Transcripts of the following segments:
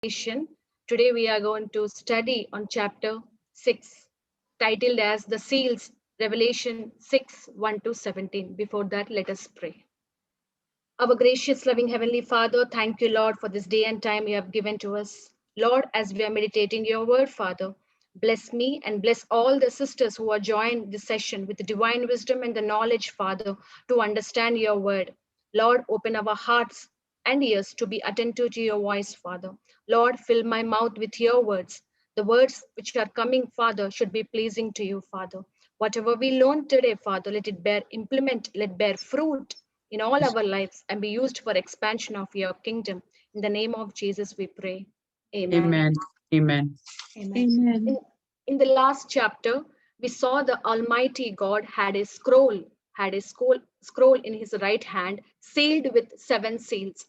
Revelation. Today we are going to study on chapter 6, titled as The Seals, Revelation 6 1 to 17. Before that, let us pray. Our gracious, loving Heavenly Father, thank you, Lord, for this day and time you have given to us. Lord, as we are meditating your word, Father, bless me and bless all the sisters who are joined this session with the divine wisdom and the knowledge, Father, to understand your word. Lord, open our hearts and ears to be attentive to your voice, Father. Lord, fill my mouth with your words. The words which are coming, Father, should be pleasing to you, Father. Whatever we learn today, Father, let it let bear fruit in all our lives and be used for expansion of your kingdom. In the name of Jesus, we pray. Amen. Amen. Amen. Amen. Amen. In the last chapter, we saw the Almighty God had a scroll in his right hand, sealed with seven seals.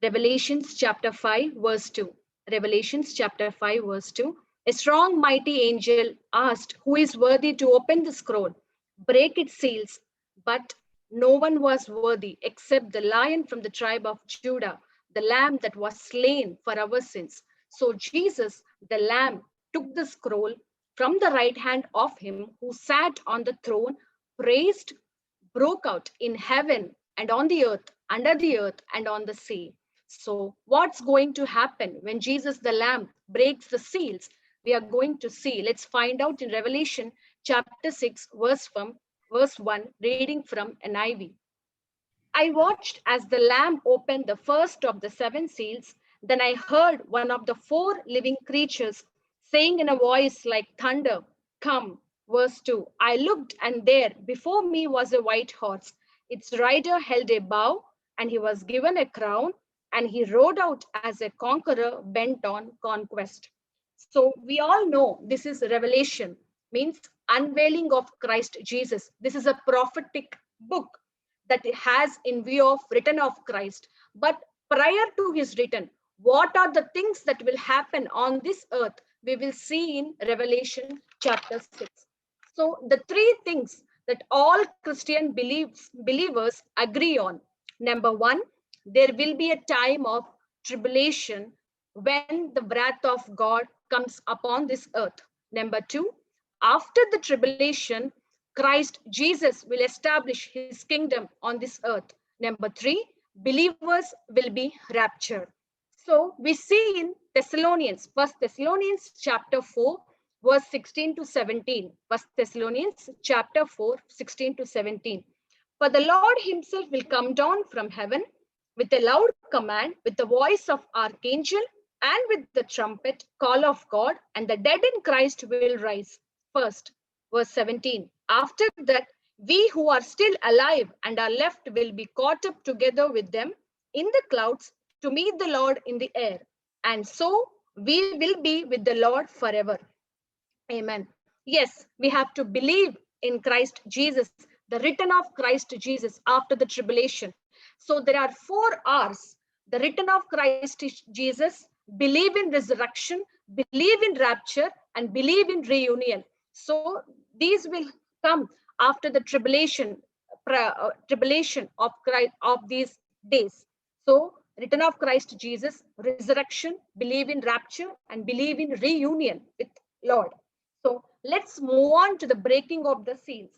Revelations chapter 5, verse 2. Revelations chapter 5, verse 2. A strong, mighty angel asked, "Who is worthy to open the scroll, break its seals?" But no one was worthy except the lion from the tribe of Judah, the lamb that was slain for our sins. So Jesus, the lamb, took the scroll from the right hand of him who sat on the throne, praised, broke out in heaven and on the earth, under the earth, and on the sea. So, what's going to happen when Jesus the Lamb breaks the seals? We are going to see. Let's find out in Revelation chapter 6, verse 1, reading from NIV. I watched as the Lamb opened the first of the seven seals. Then I heard one of the four living creatures saying in a voice like thunder, "Come." Verse 2. I looked, and there before me was a white horse. Its rider held a bow, and he was given a crown, and he rode out as a conqueror bent on conquest. So we all know this is revelation, means unveiling of Christ Jesus. This is a prophetic book that has in view of written of Christ. But prior to his written, what are the things that will happen on this earth? We will see in Revelation chapter 6. So the three things that all Christian believers agree on. Number one, there will be a time of tribulation when the wrath of God comes upon this earth. Number two, after the tribulation, Christ Jesus will establish his kingdom on this earth. Number three, believers will be raptured. So we see in Thessalonians, First Thessalonians chapter 4, verse 16 to 17. First Thessalonians chapter 4, 16 to 17. For the Lord himself will come down from heaven with a loud command, with the voice of archangel, and with the trumpet call of God, and the dead in Christ will rise. First, verse 17. After that, we who are still alive and are left will be caught up together with them in the clouds to meet the Lord in the air. And so we will be with the Lord forever. Amen. Yes, we have to believe in Christ Jesus, the return of Christ Jesus after the tribulation. So there are 4 R's: the return of Christ Jesus, believe in resurrection, believe in rapture, and believe in reunion. So these will come after the tribulation of Christ of these days. So return of Christ Jesus, resurrection, believe in rapture, and believe in reunion with Lord. So let's move on to the breaking of the seals.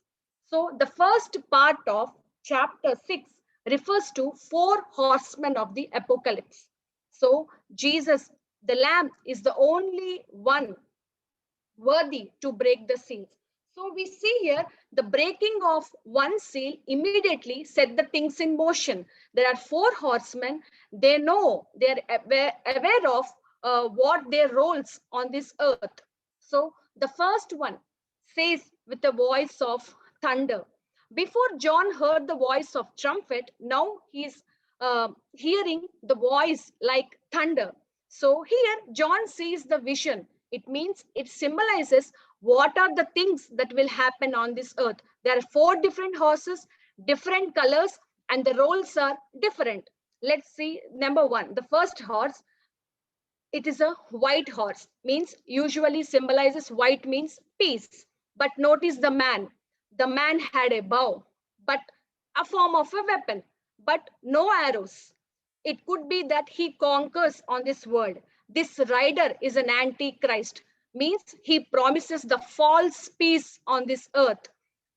So the first part of chapter 6 refers to 4 horsemen of the apocalypse. So Jesus, the Lamb, is the only one worthy to break the seals. So we see here the breaking of one seal immediately set the things in motion. There are 4 horsemen. They know, they are aware of what their roles on this earth. So the first one says with the voice of thunder. Before John heard the voice of trumpet, now he's hearing the voice like thunder. So here John sees the vision. It means it symbolizes what are the things that will happen on this earth. There are 4 different horses, different colors, and the roles are different. Let's see. Number one, the first horse, it is a white horse, means usually symbolizes white means peace. But notice the man. The man had a bow, but a form of a weapon, but no arrows. It could be that he conquers on this world. This rider is an antichrist, means he promises the false peace on this earth.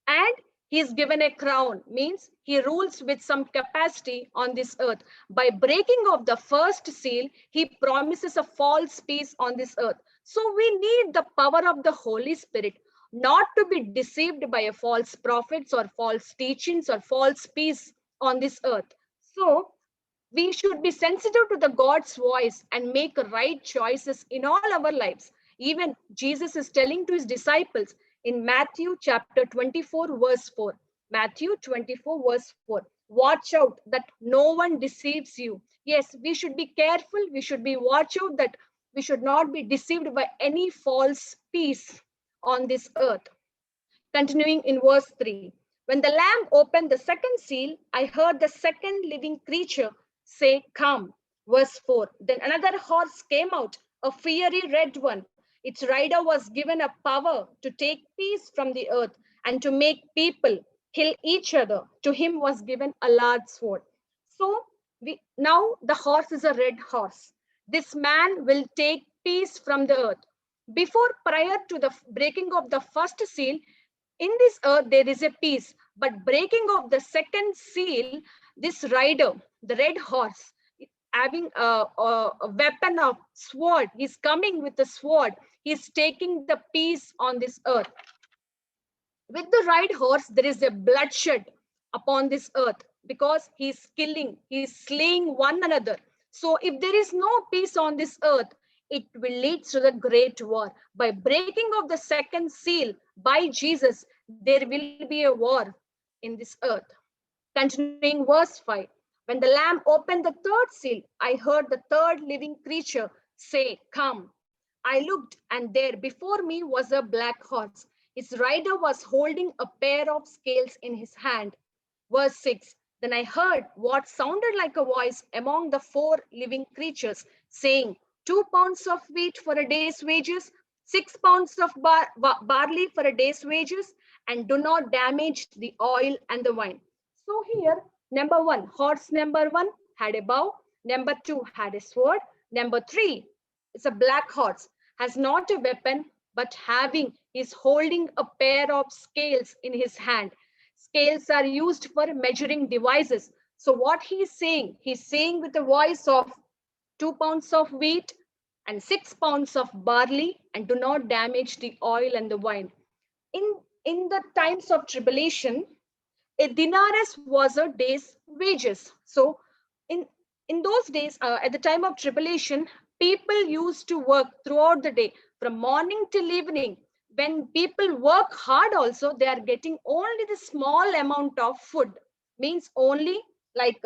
And he is given a crown, means he rules with some capacity on this earth. By breaking of the first seal, he promises a false peace on this earth. So we need the power of the Holy Spirit not to be deceived by a false prophets or false teachings or false peace on this earth. So we should be sensitive to the God's voice and make right choices in all our lives. Even Jesus is telling to his disciples in Matthew chapter 24 verse 4. Matthew 24 verse 4. Watch out that no one deceives you. Yes, we should be careful. We should be watch out that we should not be deceived by any false peace on this earth. Continuing in verse 3. When the Lamb opened the second seal, I heard the second living creature say, Come. Verse 4. Then another horse came out, a fiery red one. Its rider was given a power to take peace from the earth and to make people kill each other. To him was given a large sword. So now the horse is a red horse. This man will take peace from the earth. Before, prior to the breaking of the first seal, in this earth there is a peace, but breaking of the second seal, this rider, the red horse, having a weapon of sword, he's coming with the sword, he's taking the peace on this earth. With the red horse there is a bloodshed upon this earth because he's killing, he's slaying one another. So if there is no peace on this earth, it will lead to the great war. By breaking of the second seal by Jesus, there will be a war in this earth. Continuing verse 5. When the Lamb opened the third seal, I heard the third living creature say, Come. I looked, and there before me was a black horse. His rider was holding a pair of scales in his hand. Verse 6. Then I heard what sounded like a voice among the four living creatures saying, 2 pounds of wheat for a day's wages, 6 pounds of barley for a day's wages, and do not damage the oil and the wine. So here, number one, horse number one had a bow. Number two had a sword. Number three, it's a black horse, has not a weapon, but is holding a pair of scales in his hand. Scales are used for measuring devices. So what he's saying with a voice of 2 pounds of wheat and 6 pounds of barley, and do not damage the oil and the wine. In the times of tribulation, a denarius was a day's wages. So in those days, at the time of tribulation, people used to work throughout the day from morning till evening. When people work hard also, they are getting only the small amount of food, means only like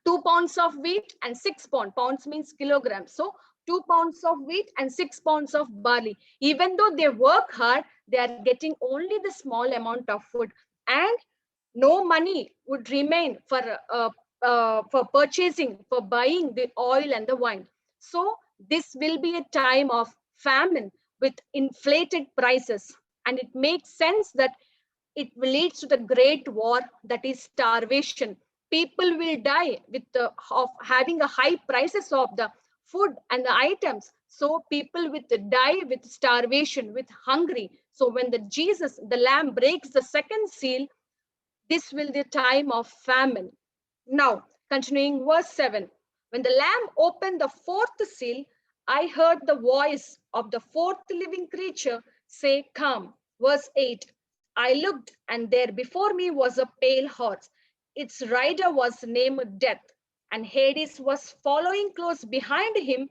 2 pounds of wheat and 6 pounds means kilograms. So 2 pounds of wheat and 6 pounds of barley. Even though they work hard, they are getting only the small amount of food, and no money would remain for purchasing, for buying the oil and the wine. So this will be a time of famine with inflated prices, and it makes sense that it will lead to the great war, that is starvation. People will die of having a high prices of the food and the items. So people will die with starvation, with hungry. So when the Lamb breaks the second seal, this will be the time of famine. Now, continuing verse 7. When the Lamb opened the fourth seal, I heard the voice of the fourth living creature say, Come. Verse 8. I looked, and there before me was a pale horse. Its rider was named Death, and Hades was following close behind him.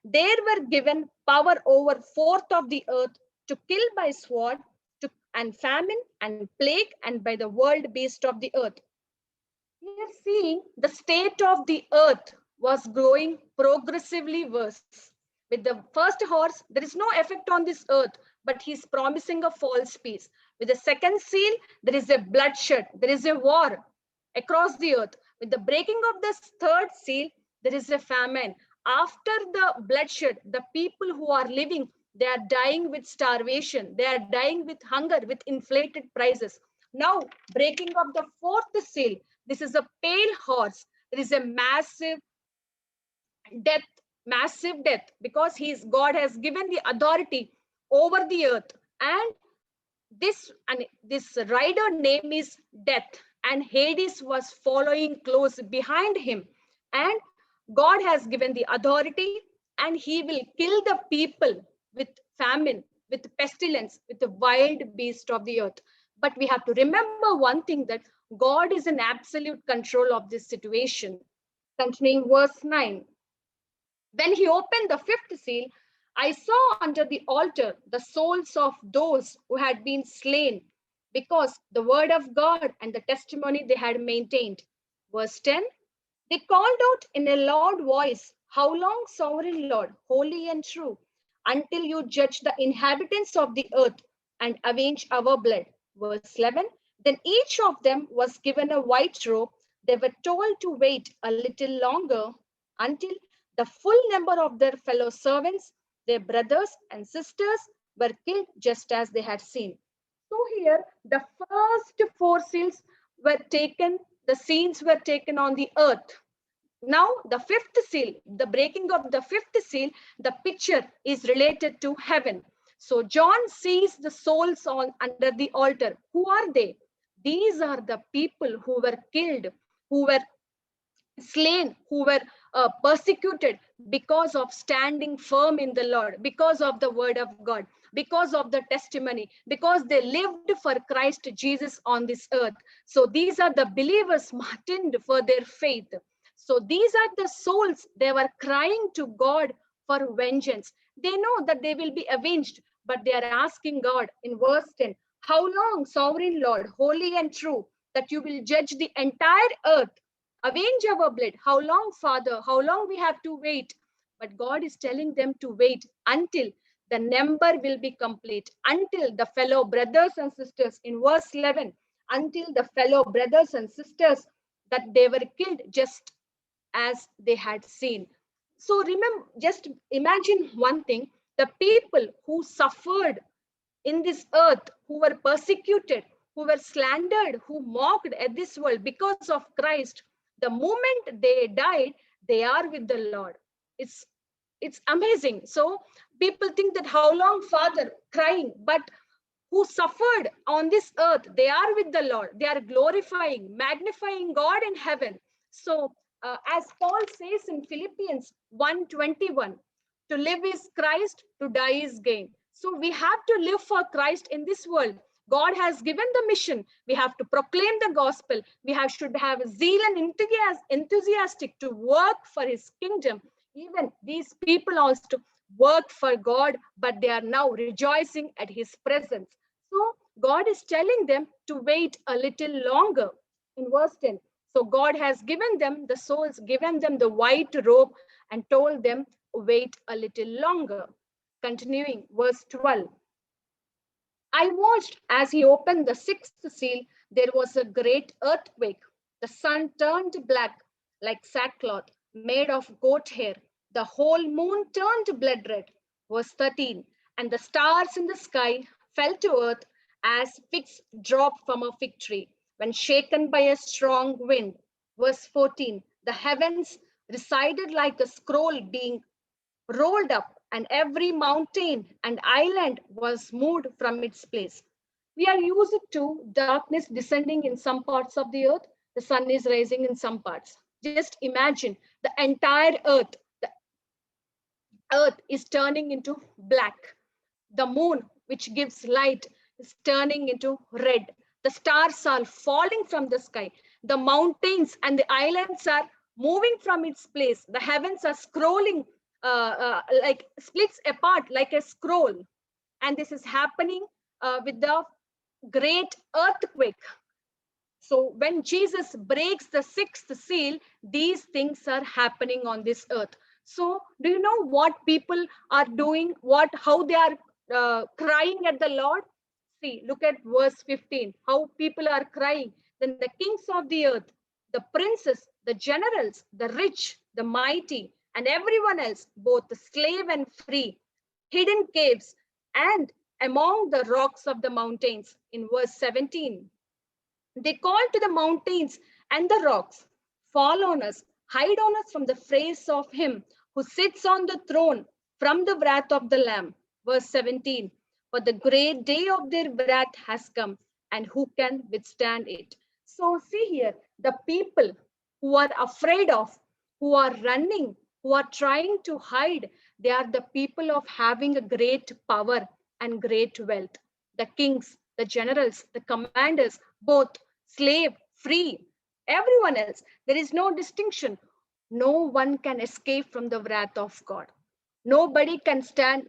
They were given power over fourth of the earth to kill by sword, and famine and plague, and by the wild beast of the earth. We are seeing the state of the earth was growing progressively worse. With the first horse, there is no effect on this earth, but he's promising a false peace. With the second seal, there is a bloodshed, there is a war across the earth. With the breaking of this third seal, there is a famine. After the bloodshed, the people who are living, they are dying with starvation, they are dying with hunger, with inflated prices. Now, breaking of the fourth seal, this is a pale horse. There is a massive death massive death, because God has given the authority over the earth. And this rider name is Death, and Hades was following close behind him. And God has given the authority, and he will kill the people with famine, with pestilence, with the wild beast of the earth. But we have to remember one thing, that God is in absolute control of this situation. Continuing verse 9. When he opened the fifth seal, I saw under the altar the souls of those who had been slain because the word of God and the testimony they had maintained. Verse 10. They called out in a loud voice, how long, sovereign Lord, holy and true, until you judge the inhabitants of the earth and avenge our blood? Verse 11. Then each of them was given a white robe. They were told to wait a little longer until the full number of their fellow servants, their brothers and sisters, were killed just as they had seen. So here, the first four seals were taken, the scenes were taken on the earth. Now, the fifth seal, the breaking of the fifth seal, the picture is related to heaven. So John sees the souls on under the altar. Who are they? These are the people who were killed, who were slain, who were persecuted because of standing firm in the Lord, because of the word of God, because of the testimony, because they lived for Christ Jesus on this earth. So these are the believers martyred for their faith. So these are the souls, they were crying to God for vengeance. They know that they will be avenged, but they are asking God in verse 10, how long, sovereign Lord, holy and true, that you will judge the entire earth, avenge our blood? How long, Father? How long we have to wait? But God is telling them to wait until the number will be complete, until the fellow brothers and sisters, in verse 11, until the fellow brothers and sisters that they were killed just as they had seen. So remember, just imagine one thing, the people who suffered in this earth, who were persecuted, who were slandered, who mocked at this world because of Christ, the moment they died, they are with the Lord. It's amazing. So people think that how long, Father, crying, but who suffered on this earth, they are with the Lord. They are glorifying, magnifying God in heaven. So as Paul says in Philippians 1:21, to live is Christ, to die is gain. So we have to live for Christ in this world. God has given the mission. We have to proclaim the gospel. Should have zeal and enthusiastic to work for his kingdom. Even these people also work for God, but they are now rejoicing at his presence. So God is telling them to wait a little longer in verse 10. So God has given them the souls, given them the white robe, and told them, wait a little longer. Continuing, verse 12. I watched as he opened the sixth seal. There was a great earthquake. The sun turned black like sackcloth made of goat hair. The whole moon turned blood red. Verse 13. And the stars in the sky fell to earth as figs drop from a fig tree when shaken by a strong wind. Verse 14. The heavens receded like a scroll being rolled up, and every mountain and island was moved from its place. We are used to darkness descending in some parts of the earth, the sun is rising in some parts. Just imagine the entire earth. The earth is turning into black. The moon, which gives light, is turning into red. The stars are falling from the sky. The mountains and the islands are moving from its place. The heavens are scrolling, like splits apart like a scroll. And this is happening with the great earthquake. So when Jesus breaks the sixth seal, these things are happening on this earth. So do you know what people are doing? How they are crying at the Lord? See, look at verse 15, how people are crying. Then the kings of the earth, the princes, the generals, the rich, the mighty, and everyone else, both the slave and free, hidden caves, and among the rocks of the mountains. In verse 17, they called to the mountains and the rocks, fall on us, hide on us from the face of him who sits on the throne from the wrath of the Lamb. Verse 17, for the great day of their wrath has come, and who can withstand it? So see here, the people who are afraid of, who are running, who are trying to hide, they are the people of having a great power and great wealth. The kings, the generals, the commanders, both slave, free, everyone else. There is no distinction. No one can escape from the wrath of God. Nobody can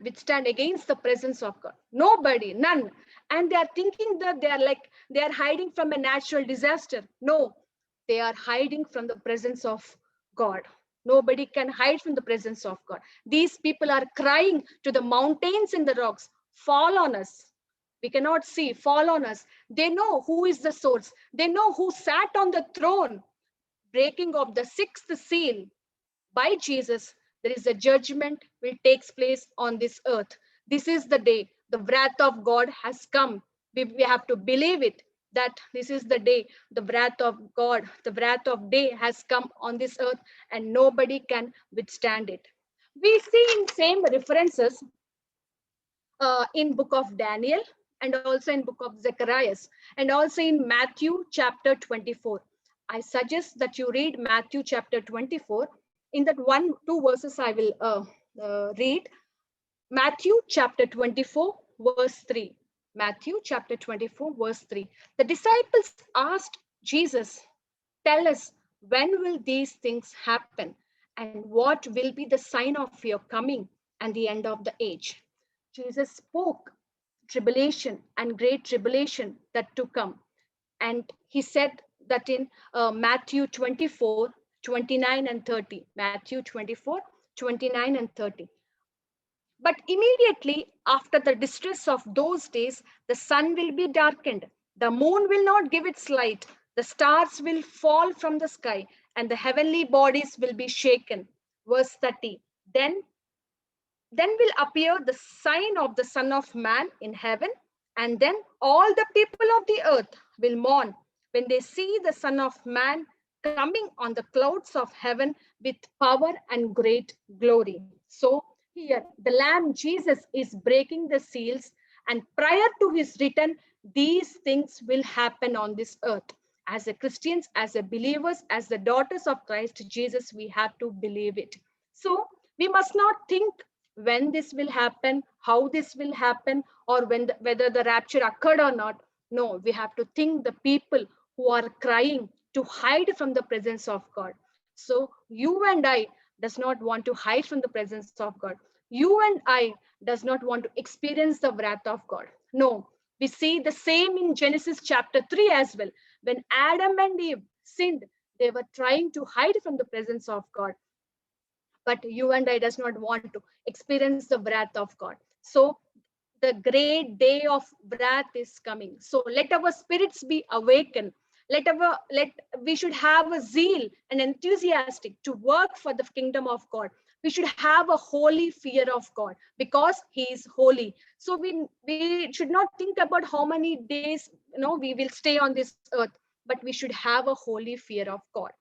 withstand against the presence of God. Nobody, none. And they are thinking that they are hiding from a natural disaster. No, they are hiding from the presence of God. Nobody can hide from the presence of God. These people are crying to the mountains and the rocks, fall on us. We cannot see, fall on us. They know who is the source. They know who sat on the throne. Breaking of the sixth seal by Jesus, there is a judgment will takes place on this earth. This is the day the wrath of God has come. We have to believe it, that this is the day the wrath of God, the wrath of day has come on this earth, and nobody can withstand it. We see in same references in book of Daniel, and also in book of Zechariah, and also in Matthew chapter 24. I suggest that you read Matthew chapter 24. In that two verses I will read. Matthew chapter 24 verse 3. Matthew chapter 24 verse 3. The disciples asked Jesus, tell us, when will these things happen, and what will be the sign of your coming and the end of the age? Jesus spoke tribulation and great tribulation that to come. And he said that in Matthew 24, 29 and 30. Matthew 24, 29 and 30. But immediately after the distress of those days, the sun will be darkened, the moon will not give its light, the stars will fall from the sky, and the heavenly bodies will be shaken. Verse 30. Then will appear the sign of the Son of Man in heaven, and then all the people of the earth will mourn when they see the Son of Man coming on the clouds of heaven with power and great glory. So here, the Lamb Jesus is breaking the seals, and prior to his return, these things will happen on this earth. As a Christians, as a believers, as the daughters of Christ Jesus, we have to believe it. So we must not think when this will happen, how this will happen, or whether the rapture occurred or not. No, we have to think the people who are crying to hide from the presence of God. So you and I does not want to hide from the presence of God. You and I does not want to experience the wrath of God. No, we see the same in Genesis chapter 3 as well. When Adam and Eve sinned, they were trying to hide from the presence of God. But you and I does not want to experience the wrath of God. So the great day of wrath is coming. So let our spirits be awakened. Let we should have a zeal and enthusiastic to work for the kingdom of God. We should have a holy fear of God because he is holy. So we should not think about how many days we will stay on this earth, but we should have a holy fear of God.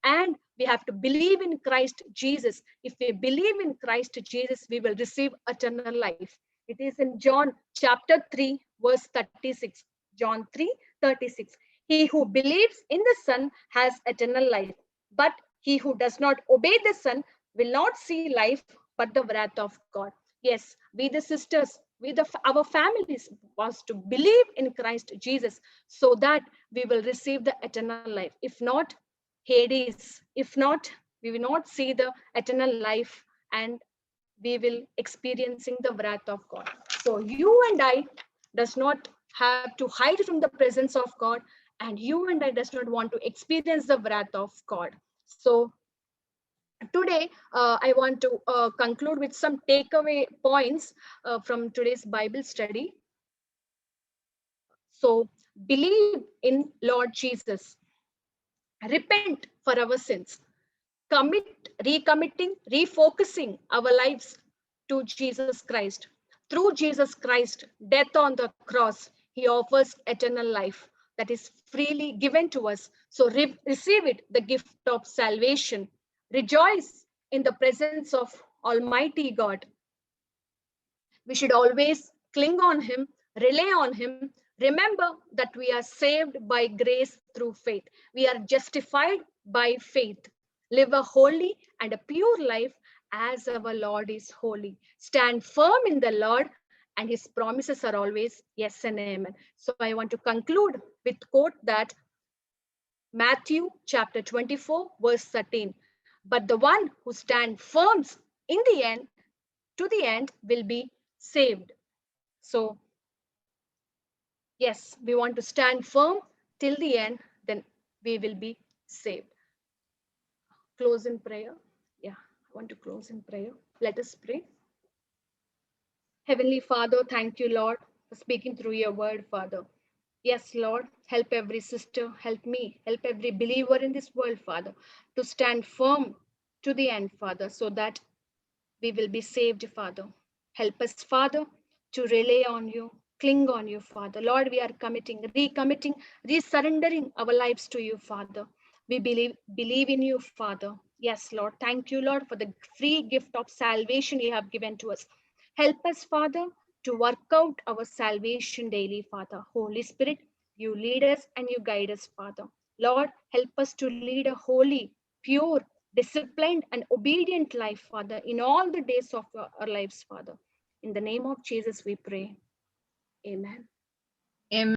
And we have to believe in Christ Jesus. If we believe in Christ Jesus, we will receive eternal life. It is in John chapter 3, verse 36. John 3, 36. He who believes in the Son has eternal life, but he who does not obey the Son will not see life, but the wrath of God. Yes, we the sisters, our families was to believe in Christ Jesus so that we will receive the eternal life. If not, Hades. If not, we will not see the eternal life, and we will experiencing the wrath of God. So you and I does not have to hide from the presence of God, and you and I does not want to experience the wrath of God. So today I want to conclude with some takeaway points from today's Bible study. So believe in Lord Jesus, repent for our sins, recommitting, refocusing our lives to Jesus Christ. Through Jesus Christ, death on the cross, he offers eternal life that is freely given to us. So receive it, the gift of salvation. Rejoice in the presence of Almighty God. We should always cling on Him, rely on Him. Remember that we are saved by grace through faith. We are justified by faith. Live a holy and a pure life as our Lord is holy. Stand firm in the Lord, and His promises are always yes and amen. So I want to conclude with quote that Matthew chapter 24, verse 13. But the one who stands firm in the end, to the end, will be saved. So, yes, we want to stand firm till the end, then we will be saved. Close in prayer. Yeah, I want to close in prayer. Let us pray. Heavenly Father, thank you, Lord, for speaking through your word, Father. Yes, Lord, help every sister, help me, help every believer in this world, Father, to stand firm to the end, Father, so that we will be saved, Father. Help us, Father, to rely on you, cling on you, Father. Lord, we are recommitting, resurrendering our lives to you, Father. We believe in you, Father. Yes, Lord. Thank you, Lord, for the free gift of salvation you have given to us. Help us, Father, to work out our salvation daily, Father. Holy Spirit, you lead us and you guide us, Father. Lord, help us to lead a holy, pure, disciplined, and obedient life, Father, in all the days of our lives, Father. In the name of Jesus, we pray. Amen. Amen.